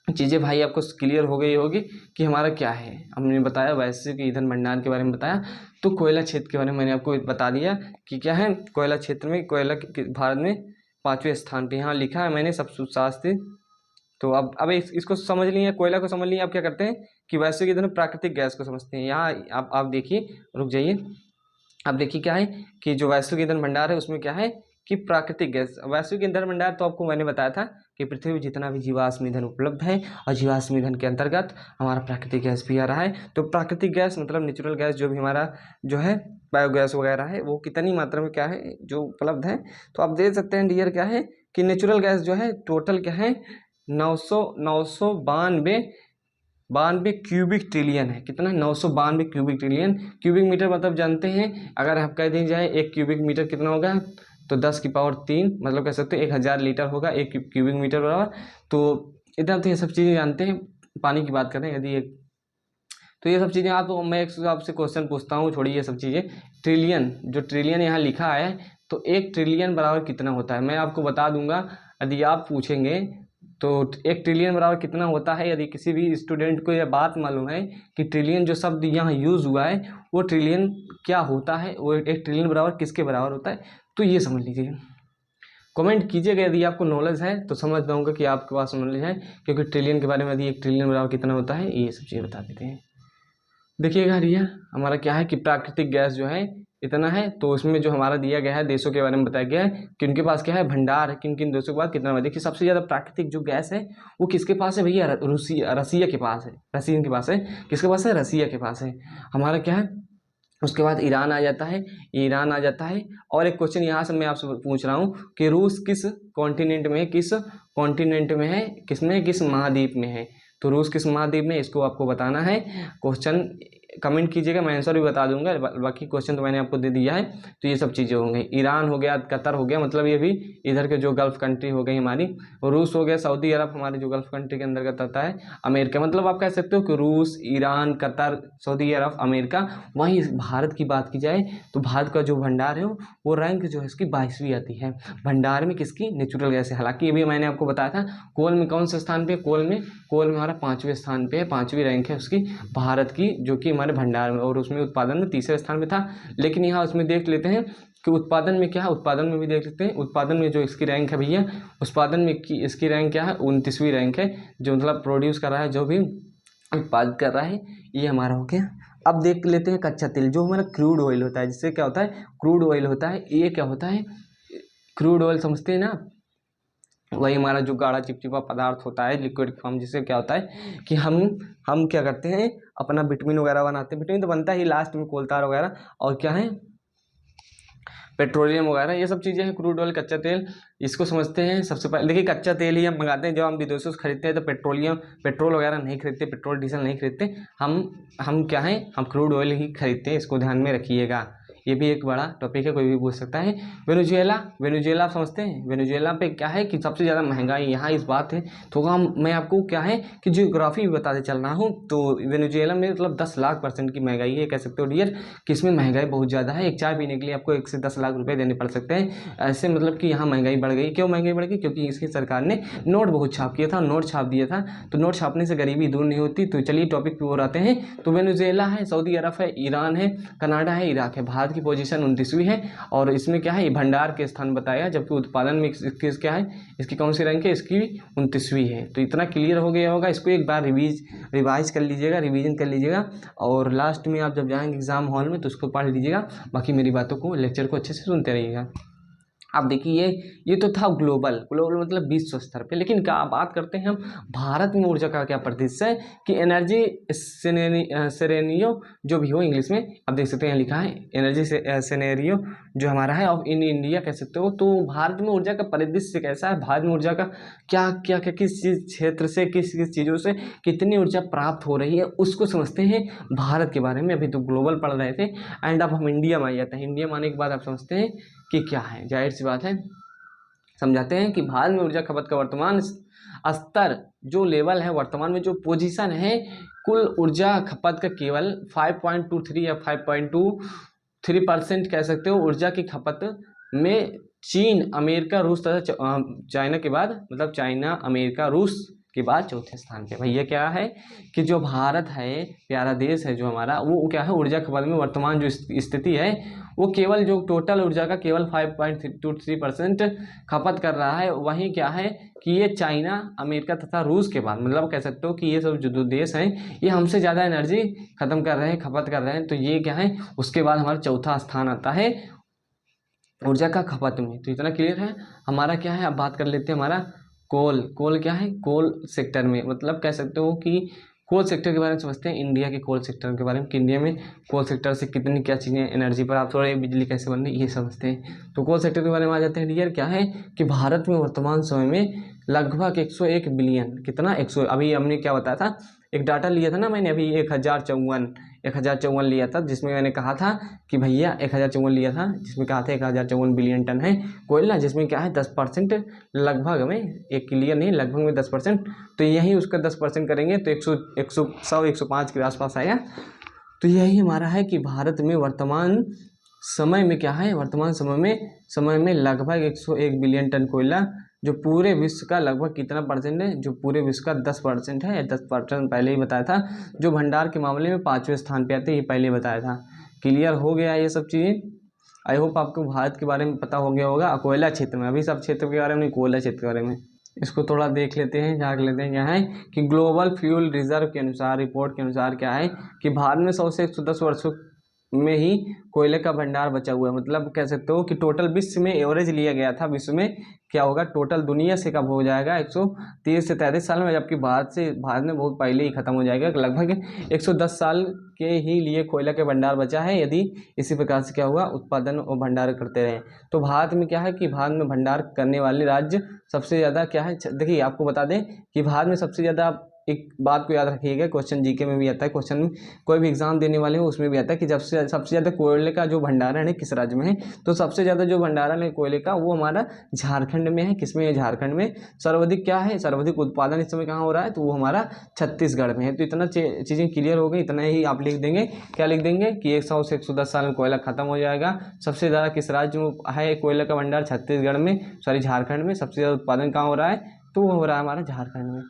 Speaker 1: चीज़ें भाई आपको क्लियर हो गई होगी कि हमारा क्या है, हमने बताया वैश्विक ईंधन भंडार के बारे में बताया। तो कोयला क्षेत्र के बारे में मैंने आपको बता दिया कि क्या है, कोयला क्षेत्र में कोयला भारत में 5वें स्थान पे यहाँ लिखा है मैंने, सब सुशास्त्री। तो अब इसको समझ लिए, कोयला को समझ लिए। आप क्या करते हैं कि वैश्विक ईंधन प्राकृतिक गैस को समझते हैं। यहाँ आप देखिए, रुक जाइए, अब देखिए क्या है कि जो वैश्विक ईंधन भंडार है उसमें क्या है कि प्राकृतिक गैस, वैश्विक ईंधन भंडार तो आपको मैंने बताया था कि पृथ्वी में जितना भी जीवाश्म ईंधन उपलब्ध है, और जीवाश्म ईंधन के अंतर्गत हमारा प्राकृतिक गैस भी आ रहा है। तो प्राकृतिक गैस मतलब नेचुरल गैस, जो भी हमारा जो है बायोगैस वगैरह है, वो कितनी मात्रा में क्या है जो उपलब्ध है। तो आप देख सकते हैं डियर क्या है कि नेचुरल गैस जो है टोटल क्या है 992 क्यूबिक ट्रिलियन है। कितना, 992 क्यूबिक ट्रिलियन। क्यूबिक मीटर मतलब जानते हैं, अगर आप कह दी जाए 1 क्यूबिक मीटर कितना होगा, तो 10 की पावर 3, मतलब कह सकते हैं 1000 लीटर होगा 1 क्यूबिक मीटर बराबर। तो इतना तो ये सब चीज़ें जानते हैं। पानी की बात करें यदि एक, तो ये सब चीज़ें मैं एक आपसे क्वेश्चन पूछता हूँ, छोड़िए ये सब चीज़ें। ट्रिलियन, जो ट्रिलियन यहाँ लिखा है, तो 1 ट्रिलियन बराबर कितना होता है, मैं आपको बता दूंगा। यदि आप पूछेंगे तो 1 ट्रिलियन बराबर कितना होता है, यदि किसी भी स्टूडेंट को यह बात मालूम है कि ट्रिलियन जो शब्द यहाँ यूज़ हुआ है वो ट्रिलियन क्या होता है, वो 1 ट्रिलियन बराबर किसके बराबर होता है, तो ये समझ लीजिए। कमेंट कीजिएगा यदि आपको नॉलेज है, तो समझ पाऊंगा कि आपके पास नॉलेज है, क्योंकि ट्रिलियन के बारे में यदि 1 ट्रिलियन बराबर कितना होता है ये सब चीज़ें बता देते हैं। देखिएगा रिया, हमारा क्या है कि प्राकृतिक गैस जो है इतना है, तो उसमें जो हमारा दिया गया है देशों के बारे में बताया गया है कि उनके पास क्या है भंडार है, किन किन देशों के पास कितना है। देखिए सबसे ज़्यादा प्राकृतिक जो गैस है वो किसके पास है भैया, रसिया के पास है, रसियन के पास है। किसके पास है, रसिया के पास है। हमारा क्या है उसके बाद ईरान आ जाता है, ईरान आ जाता है। और एक क्वेश्चन यहाँ से मैं आपसे पूछ रहा हूँ कि रूस किस कॉन्टिनेंट में है, किस कॉन्टिनेंट में है, किसमें, किस महाद्वीप में है। तो रूस किस महाद्वीप में, इसको आपको बताना है। क्वेश्चन कमेंट कीजिएगा, मैं आंसर भी बता दूंगा, बाकी क्वेश्चन तो मैंने आपको दे दिया है। तो ये सब चीज़ें हो गई, ईरान हो गया, कतर हो गया, मतलब ये भी इधर के जो गल्फ कंट्री हो गई हमारी। रूस हो गया, सऊदी अरब हमारे जो गल्फ कंट्री के अंतर्गत आता है। अमेरिका, मतलब आप कह सकते हो कि रूस, ईरान, कतर, सऊदी अरब, अमेरिका। वहीं भारत की बात की जाए तो भारत का जो भंडार है वो रैंक जो है इसकी 22वीं आती है भंडार में, किसकी, नेचुरल गैस है। हालांकि ये भी मैंने आपको बताया था, कोल में कौन से स्थान पे, कोल में हमारा 5वें स्थान पे है, 5वीं रैंक है उसकी भारत की, जो कि हमारे भंडार में, और उसमें उत्पादन में तीसरे स्थान पे था। लेकिन यहाँ उसमें देख लेते हैं कि उत्पादन में क्या है, उत्पादन में भी देख लेते हैं। उत्पादन में जो इसकी रैंक है भैया, उत्पादन में इसकी रैंक क्या है, 29वीं रैंक है। जो मतलब प्रोड्यूस कर रहा है, जो भी उत्पादित कर रहा है, ये हमारा हो गया। अब देख लेते हैं कच्चा तेल, जो हमारा क्रूड ऑयल होता है, जिससे क्या होता है, क्रूड ऑयल होता है। ये क्या होता है, क्रूड ऑयल समझते हैं ना, वही हमारा जो गाढ़ा चिपचिपा पदार्थ होता है, लिक्विड फॉर्म, जिससे क्या होता है कि हम क्या करते हैं, अपना विटामिन वगैरह बनाते हैं। विटामिन तो बनता ही लास्ट में, कोलतार वगैरह, और क्या है, पेट्रोलियम वगैरह, ये सब चीज़ें हैं। क्रूड ऑयल, कच्चा तेल, इसको समझते हैं। सबसे पहले देखिए, कच्चा तेल ही हम मंगाते हैं। जब हम विदेशों से खरीदते हैं तो पेट्रोल वगैरह नहीं खरीदते, पेट्रोल डीजल नहीं खरीदते। हम क्या है, हम क्रूड ऑयल ही खरीदते हैं। इसको ध्यान में रखिएगा, ये भी एक बड़ा टॉपिक है, कोई भी पूछ सकता है। वेनेजुएला आप समझते हैं, वेनेजुएला पे क्या है कि सबसे ज़्यादा महंगाई यहाँ इस बात है। तो मैं आपको क्या है कि जियोग्राफी भी बताते चल रहा हूँ। तो वेनेजुएला में मतलब 10 लाख % की महंगाई है, कह सकते हो डियर, कि इसमें महंगाई बहुत ज़्यादा है। एक चाय पीने के लिए आपको 1 से 10 लाख रुपए देने पड़ सकते हैं। ऐसे मतलब कि यहाँ महंगाई बढ़ गई। क्यों महंगाई बढ़ गई, क्योंकि इसकी सरकार ने नोट बहुत छाप किया था, नोट छाप दिया था। तो नोट छापने से गरीबी दूर नहीं होती। तो चलिए टॉपिक पे और आते हैं। तो वेनेजुएला है, सऊदी अरब है, ईरान है, कनाडा है, इराक है। भारत की पोजीशन 29वीं है, और इसमें क्या है, ये भंडार के स्थान बताया, जबकि उत्पादन में इसकी क्या है, इसकी कौन सी रैंक है, इसकी 29वीं है। तो इतना क्लियर हो गया होगा। इसको एक बार रिवाइज कर लीजिएगा, रिवीजन कर लीजिएगा, और लास्ट में आप जब जाएंगे एग्जाम हॉल में तो उसको पढ़ लीजिएगा। बाकी मेरी बातों को, लेक्चर को अच्छे से सुनते रहिएगा। अब देखिए, ये तो था ग्लोबल मतलब विश्व स्तर पे। लेकिन क्या बात करते हैं हम भारत में ऊर्जा का क्या प्रतिशत है कि एनर्जी सेरेनियो जो भी हो इंग्लिश में, अब देख सकते हैं लिखा है एनर्जी सेनेरियो जो हमारा है ऑफ इन इंडिया, कह सकते हो। तो भारत में ऊर्जा का परिदृश्य कैसा है, भारत में ऊर्जा का क्या क्या क्या, किस चीज क्षेत्र से, किस किस चीज़ों से कितनी ऊर्जा प्राप्त हो रही है, उसको समझते हैं भारत के बारे में। अभी तो ग्लोबल पढ़ रहे थे, एंड अब हम इंडिया में आ जाते हैं। इंडिया में आने के बाद आप समझते हैं कि क्या है, जाहिर सी बात है, समझाते हैं कि भारत में ऊर्जा खपत का वर्तमान स्तर, जो लेवल है, वर्तमान में जो पोजीशन है, कुल ऊर्जा खपत का केवल 5.23 या 5.23% कह सकते हो ऊर्जा की खपत में चीन, अमेरिका, रूस तथा चाइना के बाद, मतलब चाइना, अमेरिका, रूस के बाद चौथे स्थान पे। भैया क्या है कि जो भारत है, प्यारा देश है जो हमारा, वो क्या है, ऊर्जा खपत में वर्तमान जो स्थिति है, वो केवल जो टोटल ऊर्जा का केवल 5.23% खपत कर रहा है। वहीं क्या है कि ये चाइना, अमेरिका तथा रूस के बाद, मतलब कह सकते हो कि ये सब जो दो देश हैं, ये हमसे ज़्यादा एनर्जी खत्म कर रहे हैं, खपत कर रहे हैं। तो ये क्या है, उसके बाद हमारा चौथा स्थान आता है ऊर्जा का खपत में। तो इतना क्लियर है। हमारा क्या है, अब बात कर लेते हैं हमारा कोल क्या है, कोल सेक्टर में, मतलब कह सकते हो कि कोल सेक्टर के बारे में समझते हैं, इंडिया के कोल सेक्टर के बारे में, कि इंडिया में कोल सेक्टर से कितनी क्या चीज़ें एनर्जी पर आप थोड़ा, बिजली कैसे बन रही, ये समझते हैं। तो कोल सेक्टर के बारे में आ जाते हैं डियर। क्या है कि भारत में वर्तमान समय में लगभग 101 बिलियन, कितना 100, अभी हमने क्या बताया था, एक डाटा लिया था ना मैंने अभी, 1054 लिया था, जिसमें मैंने कहा था कि भैया 1054 लिया था, जिसमें कहा था 1054 बिलियन टन है कोयला, जिसमें क्या है 10% लगभग में, एक क्लियर नहीं, लगभग में 10%। तो यही उसका 10% करेंगे तो 105 के आसपास आएगा। तो यही हमारा है कि भारत में वर्तमान समय में क्या है, वर्तमान समय में लगभग 101 बिलियन टन कोयला, जो पूरे विश्व का लगभग कितना परसेंट है, जो पूरे विश्व का 10% है। 10% पहले ही बताया था। जो भंडार के मामले में 5वें स्थान पे आते हैं, ये पहले बताया था। क्लियर हो गया ये सब चीज़ें। आई होप आपको भारत के बारे में पता हो गया होगा, कोयला क्षेत्र में, अभी सब क्षेत्र के बारे में नहीं, कोयला क्षेत्र के बारे में। इसको थोड़ा देख लेते हैं, झाँक लेते हैं। क्या है कि ग्लोबल फ्यूल रिजर्व के अनुसार, रिपोर्ट के अनुसार क्या है कि भारत में 100 से 110 वर्षों में ही कोयले का भंडार बचा हुआ है। मतलब कह सकते हो कि टोटल विश्व में एवरेज लिया गया था, विश्व में क्या होगा टोटल दुनिया से कब हो जाएगा 130 से 33 साल में, जबकि भारत में बहुत पहले ही खत्म हो जाएगा। लगभग 110 साल के ही लिए कोयला के भंडार बचा है, यदि इसी प्रकार से क्या हुआ उत्पादन और भंडार करते रहे। तो भारत में क्या है कि भारत में भंडार करने वाले राज्य सबसे ज़्यादा क्या है, देखिए आपको बता दें कि भारत में सबसे ज़्यादा, एक बात को याद रखिएगा, क्वेश्चन जीके में भी आता है, क्वेश्चन में कोई भी एग्जाम देने वाले हो उसमें भी आता है कि सबसे ज़्यादा कोयले का जो भंडारण है किस राज्य में है। तो सबसे ज़्यादा जो भंडारण है कोयले का वो हमारा झारखंड में है। किसमें है? झारखंड में। सर्वाधिक क्या है, सर्वाधिक उत्पादन इस समय कहाँ हो रहा है, तो वो हमारा छत्तीसगढ़ में है। तो इतना चीज़ें क्लियर हो गई, इतना ही आप लिख देंगे। क्या लिख देंगे कि 100 से 110 साल में कोयला खत्म हो जाएगा। सबसे ज़्यादा किस राज्य में है कोयले का भंडार? छत्तीसगढ़ में, सॉरी झारखंड में। सबसे ज़्यादा उत्पादन कहाँ हो रहा है, तो वो हो रहा है हमारा झारखंड में।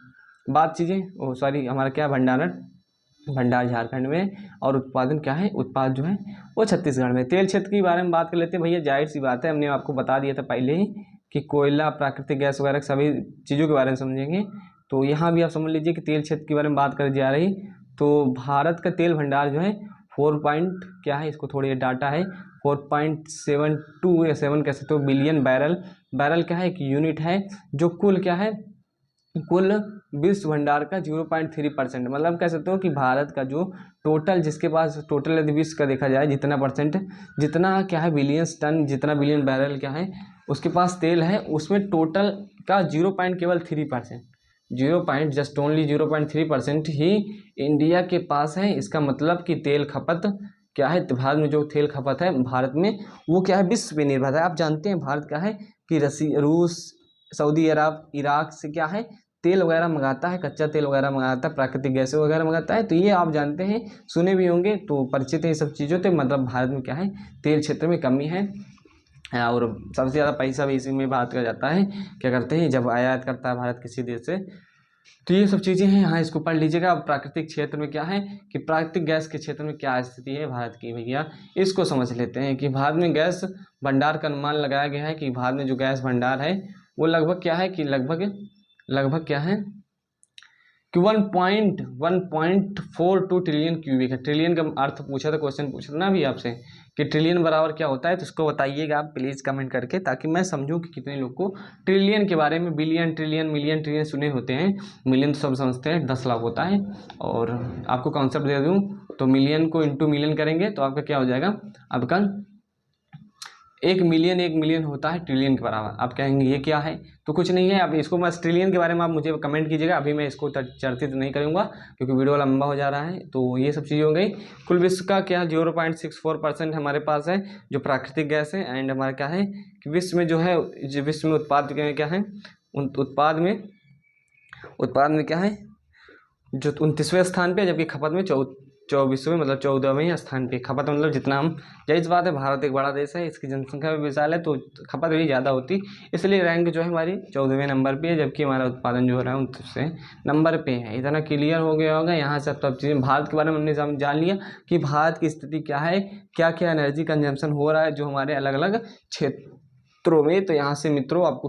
Speaker 1: बात चीज़ें सॉरी हमारा क्या भंडार झारखंड में, और उत्पादन क्या है, उत्पाद जो है वो छत्तीसगढ़ में। तेल क्षेत्र के बारे में बात कर लेते हैं भैया। जाहिर सी बात है, हमने आपको बता दिया था पहले ही कि कोयला, प्राकृतिक गैस वगैरह सभी चीज़ों के बारे में समझेंगे। तो यहाँ भी आप समझ लीजिए कि तेल क्षेत्र के बारे में बात करी जा रही। तो भारत का तेल भंडार जो है 4 है, इसको थोड़ी डाटा है 4.72 या 7 कह सकते हो बिलियन बैरल। बैरल क्या है, एक यूनिट है जो कुल क्या है, कुल विश्व भंडार का 0.3%। मतलब कह सकते हो कि भारत का जो टोटल, जिसके पास टोटल यदि विश्व का देखा जाए जितना परसेंट, जितना क्या है बिलियंस टन, जितना बिलियन बैरल क्या है उसके पास तेल है, उसमें टोटल का केवल 3%, जस्ट ओनली 0.3% ही इंडिया के पास है। इसका मतलब कि तेल खपत क्या है, भारत में जो तेल खपत है भारत में वो क्या है, विश्व पे निर्भर है। आप जानते हैं भारत क्या है कि रूस, सऊदी अरब, इराक से क्या है तेल वगैरह मंगाता है, कच्चा तेल वगैरह मंगाता है, प्राकृतिक गैस वगैरह मंगाता है। तो ये आप जानते हैं, सुने भी होंगे, तो परिचित है ये सब चीज़ों से। मतलब भारत में क्या है तेल क्षेत्र में कमी है, और सबसे ज़्यादा पैसा भी इसी में बात किया जाता है। क्या करते हैं जब आयात करता है भारत किसी देश से। तो ये सब चीज़ें हैं, यहाँ इसको पढ़ लीजिएगा। अब प्राकृतिक क्षेत्र में क्या है कि प्राकृतिक गैस के क्षेत्र में क्या स्थिति है भारत की भैया, इसको समझ लेते हैं कि भारत में गैस भंडार का अनुमान लगाया गया है कि भारत में जो गैस भंडार है वो लगभग क्या है कि लगभग क्या है कि 1.42 ट्रिलियन क्यूबिक है। ट्रिलियन का अर्थ पूछा था, क्वेश्चन पूछा था ना अभी आपसे कि ट्रिलियन बराबर क्या होता है, तो इसको बताइएगा आप प्लीज़ कमेंट करके, ताकि मैं समझूं कि कितने लोग को ट्रिलियन के बारे में, बिलियन, ट्रिलियन, मिलियन, ट्रिलियन सुने होते हैं। मिलियन तो सब समझते हैं 10 लाख होता है, और आपको कॉन्सेप्ट दे दूँ तो मिलियन को इंटू मिलियन करेंगे तो आपका क्या हो जाएगा, आपका 1 मिलियन होता है ट्रिलियन के बराबर। आप कहेंगे ये क्या है, तो कुछ नहीं है। अब इसको बस ट्रिलियन के बारे में आप मुझे कमेंट कीजिएगा, अभी मैं इसको चर्चित नहीं करूँगा क्योंकि वीडियो लंबा हो जा रहा है। तो ये सब चीज़ें हो गई। कुल विश्व का क्या 0.64% हमारे पास है जो प्राकृतिक गैस है। एंड हमारा क्या है कि विश्व में जो है, विश्व में उत्पाद क्या है, उत्पाद में क्या है जो 29वें स्थान पे, जबकि खपत में 24वें, मतलब 14वें स्थान पे। खपत मतलब जितना हम, जाहिर बात है भारत एक बड़ा देश है, इसकी जनसंख्या भी विशाल है, तो खपत भी ज़्यादा होती, इसलिए रैंक जो है हमारी 14वें नंबर पे है, जबकि हमारा उत्पादन जो हो रहा है 29वें नंबर पे है। इतना क्लियर हो गया होगा। यहाँ से सब चीज़ें भारत के बारे में हमने जान लिया कि भारत की स्थिति क्या है, क्या क्या एनर्जी कंजम्पशन हो रहा है जो हमारे अलग अलग क्षेत्रों में। तो यहाँ से मित्रों आपको